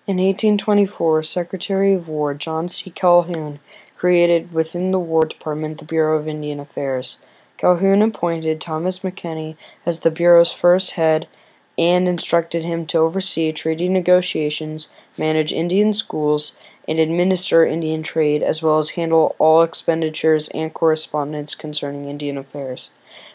In 1824, Secretary of War John C. Calhoun created within the War Department the Bureau of Indian Affairs. Calhoun appointed Thomas McKinney as the Bureau's first head and instructed him to oversee treaty negotiations, manage Indian schools, and administer Indian trade, as well as handle all expenditures and correspondence concerning Indian affairs.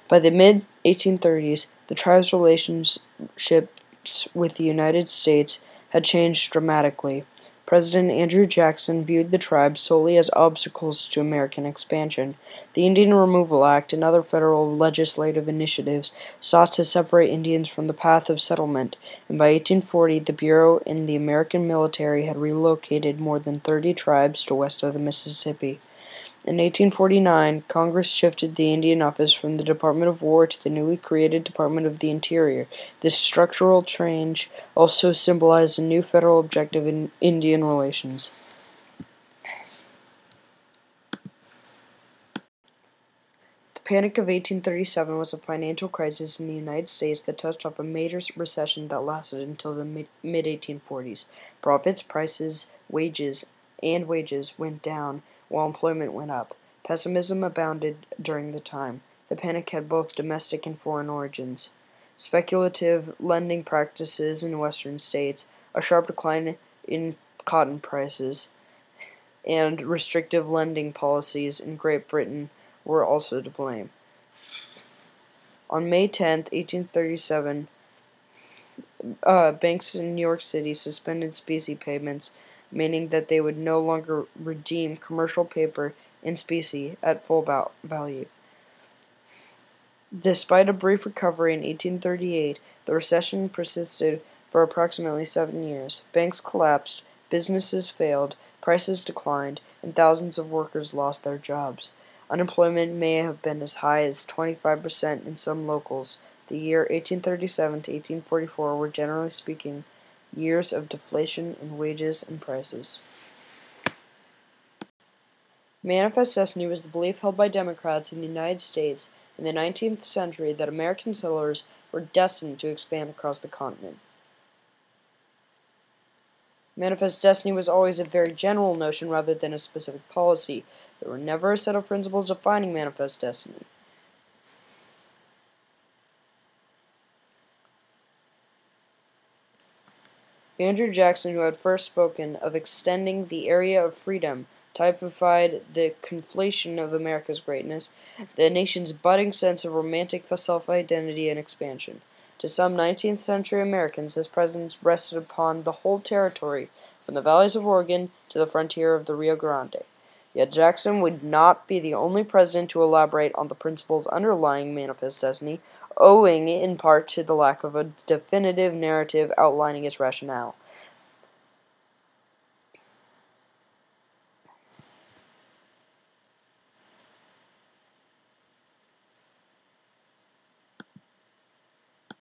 By the mid-1830s, the tribe's relationships with the United States had changed dramatically. President Andrew Jackson viewed the tribes solely as obstacles to American expansion. The Indian Removal Act and other federal legislative initiatives sought to separate Indians from the path of settlement, and by 1840 the Bureau and the American military had relocated more than 30 tribes to west of the Mississippi. In 1849, Congress shifted the Indian Office from the Department of War to the newly created Department of the Interior. This structural change also symbolized a new federal objective in Indian relations. The Panic of 1837 was a financial crisis in the United States that touched off a major recession that lasted until the mid-1840s. Profits, prices, wages went down, while employment went up. Pessimism abounded during the time. The panic had both domestic and foreign origins. Speculative lending practices in western states, a sharp decline in cotton prices, and restrictive lending policies in Great Britain were also to blame. On May 10, 1837, banks in New York City suspended specie payments, meaning that they would no longer redeem commercial paper in specie at full value. Despite a brief recovery in 1838, the recession persisted for approximately 7 years. Banks collapsed, businesses failed, prices declined, and thousands of workers lost their jobs. Unemployment may have been as high as 25% in some locals. The year 1837 to 1844 were, generally speaking, years of deflation in wages and prices. Manifest destiny was the belief held by Democrats in the United States in the 19th century that American settlers were destined to expand across the continent. Manifest destiny was always a very general notion rather than a specific policy. There were never a set of principles defining manifest destiny. Andrew Jackson, who had first spoken of extending the area of freedom, typified the conflation of America's greatness, the nation's budding sense of romantic self-identity and expansion. To some 19th century Americans, his presence rested upon the whole territory, from the valleys of Oregon to the frontier of the Rio Grande. Yet Jackson would not be the only president to elaborate on the principles underlying manifest destiny, owing in part to the lack of a definitive narrative outlining its rationale.